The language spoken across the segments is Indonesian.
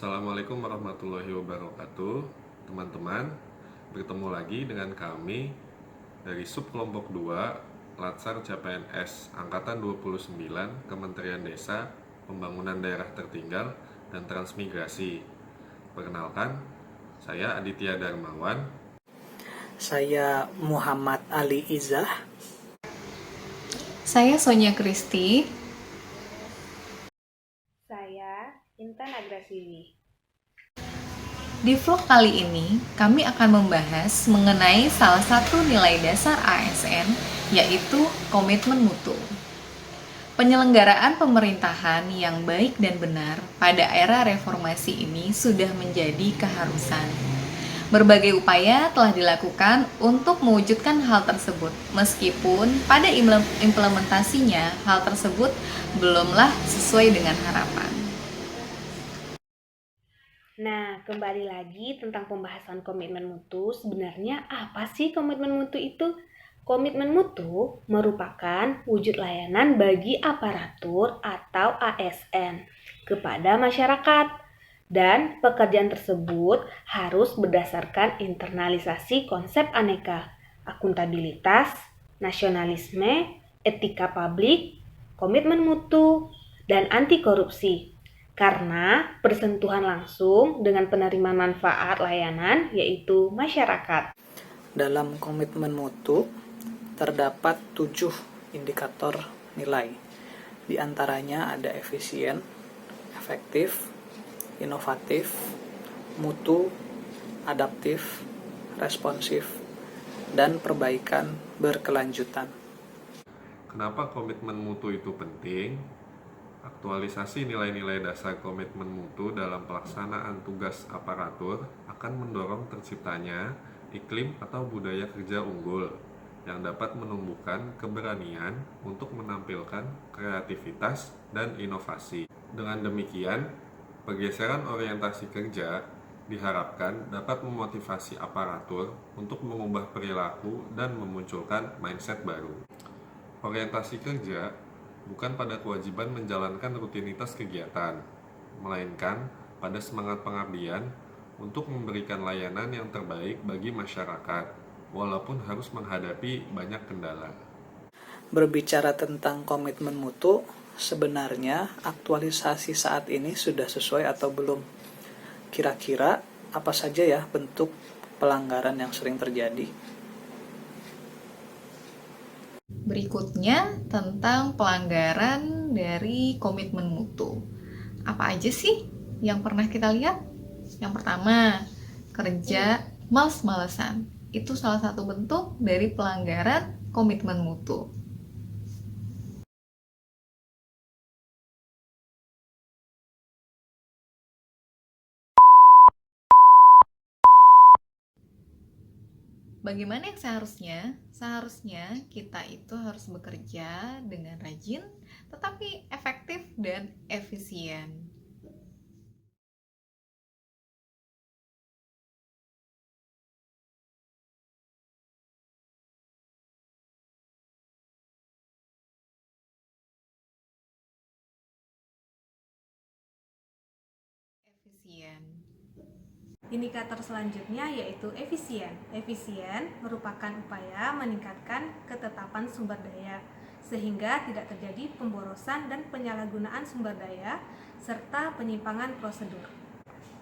Assalamualaikum warahmatullahi wabarakatuh. Teman-teman, bertemu lagi dengan kami dari sub kelompok 2 Latsar CPNS Angkatan 29 Kementerian Desa, Pembangunan Daerah Tertinggal, dan Transmigrasi. Perkenalkan, saya Aditya Darmawan. Saya Muhammad Ali Izzah. Saya Sonia Kristi. Saya Intan Agrasiwi. Di vlog kali ini, kami akan membahas mengenai salah satu nilai dasar ASN, yaitu komitmen mutu. Penyelenggaraan pemerintahan yang baik dan benar pada era reformasi ini sudah menjadi keharusan. Berbagai upaya telah dilakukan untuk mewujudkan hal tersebut, meskipun pada implementasinya hal tersebut belumlah sesuai dengan harapan. Nah, kembali lagi tentang pembahasan komitmen mutu. Sebenarnya apa sih komitmen mutu itu? Komitmen mutu merupakan wujud layanan bagi aparatur atau ASN kepada masyarakat. Dan pekerjaan tersebut harus berdasarkan internalisasi konsep aneka, akuntabilitas, nasionalisme, etika publik, komitmen mutu, dan anti korupsi. Karena bersentuhan langsung dengan penerima manfaat layanan, yaitu masyarakat. Dalam komitmen mutu terdapat 7 indikator nilai. Di antaranya ada efisien, efektif, inovatif, mutu, adaptif, responsif, dan perbaikan berkelanjutan. Kenapa komitmen mutu itu penting? Aktualisasi nilai-nilai dasar komitmen mutu dalam pelaksanaan tugas aparatur akan mendorong terciptanya iklim atau budaya kerja unggul yang dapat menumbuhkan keberanian untuk menampilkan kreativitas dan inovasi. Dengan demikian, pergeseran orientasi kerja diharapkan dapat memotivasi aparatur untuk mengubah perilaku dan memunculkan mindset baru. Orientasi kerja bukan pada kewajiban menjalankan rutinitas kegiatan, melainkan pada semangat pengabdian untuk memberikan layanan yang terbaik bagi masyarakat, walaupun harus menghadapi banyak kendala. Berbicara tentang komitmen mutu, sebenarnya aktualisasi saat ini sudah sesuai atau belum? Kira-kira apa saja ya bentuk pelanggaran yang sering terjadi? Berikutnya tentang pelanggaran dari komitmen mutu. Apa aja sih yang pernah kita lihat? Yang pertama, kerja males-malesan. Itu salah satu bentuk dari pelanggaran komitmen mutu. Bagaimana yang seharusnya? Seharusnya kita itu harus bekerja dengan rajin, tetapi efektif dan efisien. Indikator selanjutnya yaitu efisien. Efisien merupakan upaya meningkatkan ketetapan sumber daya sehingga tidak terjadi pemborosan dan penyalahgunaan sumber daya serta penyimpangan prosedur.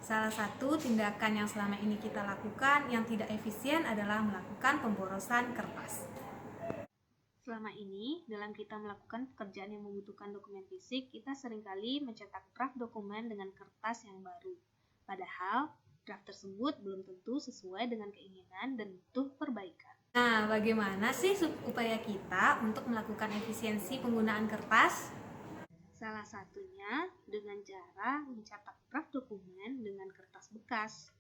Salah satu tindakan yang selama ini kita lakukan yang tidak efisien adalah melakukan pemborosan kertas. Selama ini, dalam kita melakukan pekerjaan yang membutuhkan dokumen fisik, kita seringkali mencetak draft dokumen dengan kertas yang baru. Padahal, draft tersebut belum tentu sesuai dengan keinginan dan butuh perbaikan. Nah, bagaimana sih upaya kita untuk melakukan efisiensi penggunaan kertas? Salah satunya dengan cara mencetak draft dokumen dengan kertas bekas.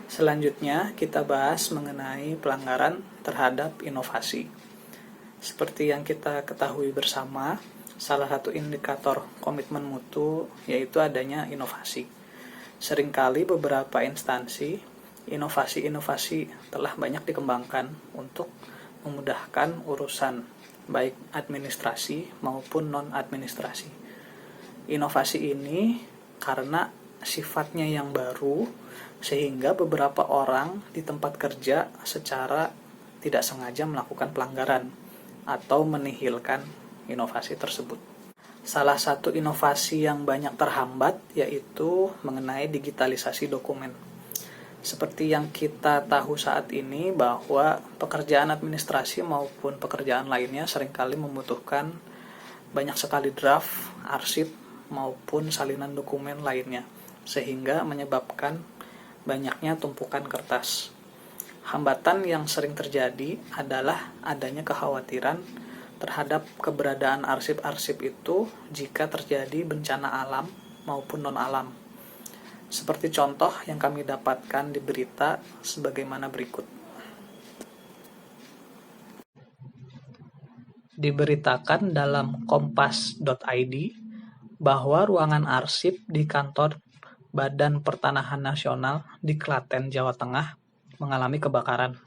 Selanjutnya, kita bahas mengenai pelanggaran terhadap inovasi. Seperti yang kita ketahui bersama, salah satu indikator komitmen mutu yaitu adanya inovasi. Seringkali beberapa instansi, inovasi-inovasi telah banyak dikembangkan untuk memudahkan urusan baik administrasi maupun non-administrasi. Inovasi ini karena sifatnya yang baru, sehingga beberapa orang di tempat kerja secara tidak sengaja melakukan pelanggaran atau menihilkan inovasi tersebut. Salah satu inovasi yang banyak terhambat yaitu mengenai digitalisasi dokumen. Seperti yang kita tahu saat ini bahwa pekerjaan administrasi maupun pekerjaan lainnya seringkali membutuhkan banyak sekali draft, arsip, maupun salinan dokumen lainnya, sehingga menyebabkan banyaknya tumpukan kertas. Hambatan yang sering terjadi adalah adanya kekhawatiran terhadap keberadaan arsip-arsip itu jika terjadi bencana alam maupun non-alam. Seperti contoh yang kami dapatkan di berita sebagaimana berikut. Diberitakan dalam kompas.id bahwa ruangan arsip di kantor Badan Pertanahan Nasional di Klaten, Jawa Tengah mengalami kebakaran.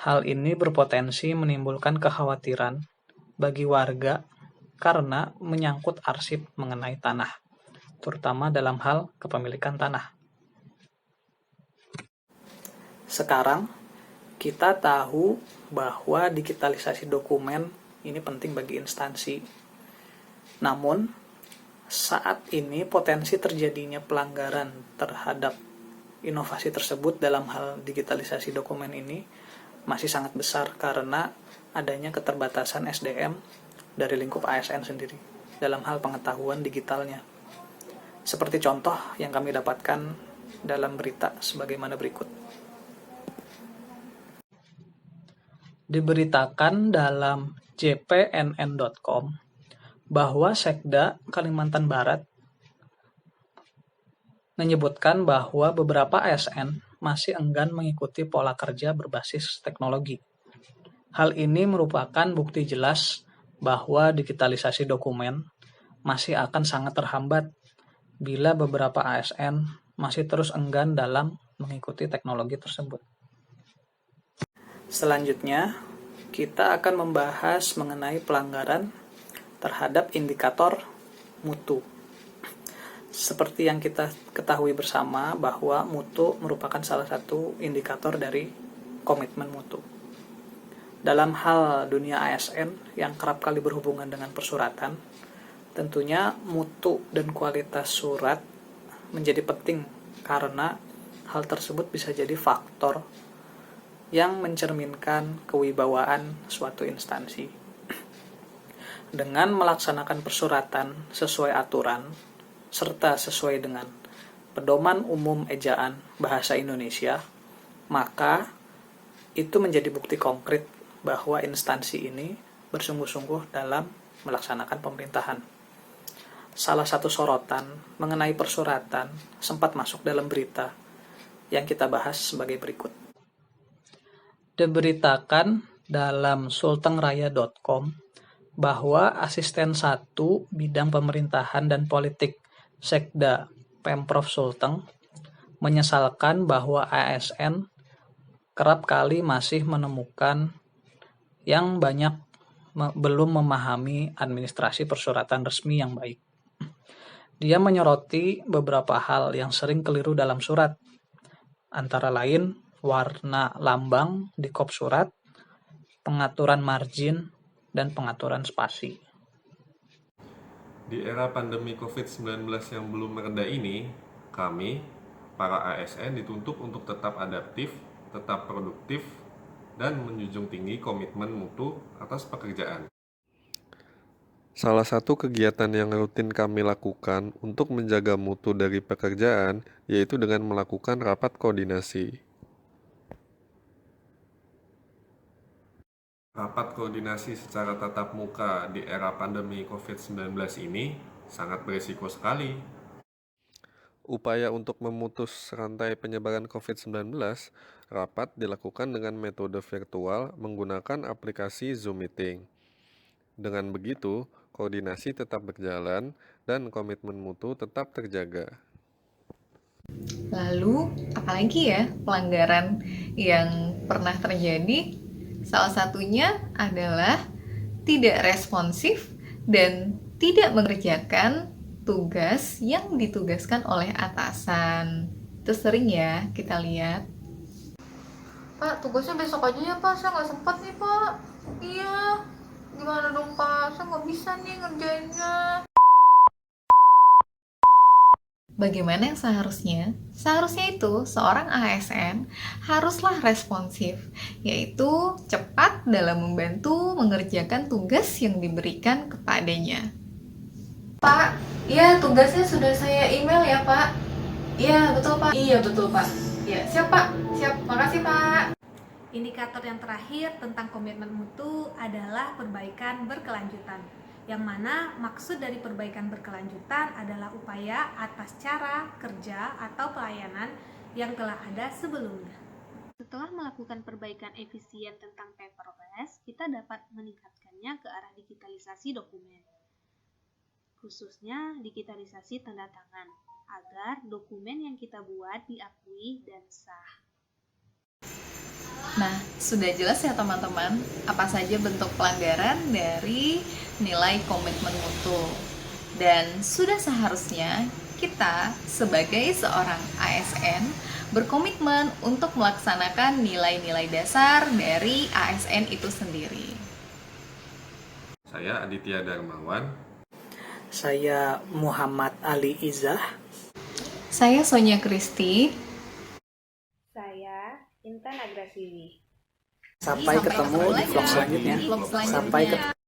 Hal ini berpotensi menimbulkan kekhawatiran bagi warga karena menyangkut arsip mengenai tanah, terutama dalam hal kepemilikan tanah. Sekarang, kita tahu bahwa digitalisasi dokumen ini penting bagi instansi. Namun, saat ini potensi terjadinya pelanggaran terhadap inovasi tersebut dalam hal digitalisasi dokumen ini masih sangat besar karena adanya keterbatasan SDM dari lingkup ASN sendiri dalam hal pengetahuan digitalnya. Seperti contoh yang kami dapatkan dalam berita sebagaimana berikut. Diberitakan dalam jpnn.com bahwa Sekda Kalimantan Barat menyebutkan bahwa beberapa ASN masih enggan mengikuti pola kerja berbasis teknologi. Hal ini merupakan bukti jelas bahwa digitalisasi dokumen masih akan sangat terhambat bila beberapa ASN masih terus enggan dalam mengikuti teknologi tersebut. Selanjutnya, kita akan membahas mengenai pelanggaran terhadap indikator mutu. Seperti yang kita ketahui bersama bahwa mutu merupakan salah satu indikator dari komitmen mutu. Dalam hal dunia ASN yang kerap kali berhubungan dengan persuratan, tentunya mutu dan kualitas surat menjadi penting karena hal tersebut bisa jadi faktor yang mencerminkan kewibawaan suatu instansi. Dengan melaksanakan persuratan sesuai aturan, serta sesuai dengan Pedoman Umum Ejaan Bahasa Indonesia, maka itu menjadi bukti konkret bahwa instansi ini bersungguh-sungguh dalam melaksanakan pemerintahan. Salah satu sorotan mengenai persuratan sempat masuk dalam berita yang kita bahas sebagai berikut. Diberitakan dalam sultangraya.com bahwa Asisten 1 Bidang Pemerintahan dan Politik Sekda Pemprov Sulteng menyesalkan bahwa ASN kerap kali masih menemukan yang banyak belum memahami administrasi persuratan resmi yang baik. Dia menyoroti beberapa hal yang sering keliru dalam surat, antara lain warna lambang di kop surat, pengaturan margin, dan pengaturan spasi. Di era pandemi COVID-19 yang belum mereda ini, kami, para ASN dituntut untuk tetap adaptif, tetap produktif, dan menjunjung tinggi komitmen mutu atas pekerjaan. Salah satu kegiatan yang rutin kami lakukan untuk menjaga mutu dari pekerjaan yaitu dengan melakukan rapat koordinasi. Rapat koordinasi secara tatap muka di era pandemi COVID-19 ini sangat berisiko sekali. Upaya untuk memutus rantai penyebaran COVID-19, rapat dilakukan dengan metode virtual menggunakan aplikasi Zoom Meeting. Dengan begitu, koordinasi tetap berjalan, dan komitmen mutu tetap terjaga. Lalu, apalagi ya pelanggaran yang pernah terjadi? Salah satunya adalah tidak responsif dan tidak mengerjakan tugas yang ditugaskan oleh atasan. Itu sering ya kita lihat. Pak, tugasnya besok aja ya Pak, saya nggak sempat nih Pak. Iya, gimana dong Pak, saya nggak bisa nih ngerjainnya. Bagaimana yang seharusnya? Seharusnya itu seorang ASN haruslah responsif, yaitu cepat dalam membantu mengerjakan tugas yang diberikan kepadanya. Pak, ya tugasnya sudah saya email ya Pak. Iya betul Pak. Iya betul Pak. Ya siap Pak. Siap. Makasih Pak. Indikator yang terakhir tentang komitmen mutu adalah perbaikan berkelanjutan, yang mana maksud dari perbaikan berkelanjutan adalah upaya atas cara, kerja, atau pelayanan yang telah ada sebelumnya. Setelah melakukan perbaikan efisien tentang paperless, kita dapat meningkatkannya ke arah digitalisasi dokumen, khususnya digitalisasi tanda tangan, agar dokumen yang kita buat diakui dan sah. Nah, sudah jelas ya teman-teman, apa saja bentuk pelanggaran dari nilai komitmen mutu. Dan sudah seharusnya kita sebagai seorang ASN berkomitmen untuk melaksanakan nilai-nilai dasar dari ASN itu sendiri. Saya Aditya Darmawan. Saya Muhammad Ali Izzah. Saya Sonia Kristi. Saya Intan Agrasiwi. Sampai ketemu di vlog selanjutnya. Vlog selanjutnya. Sampai ketemu.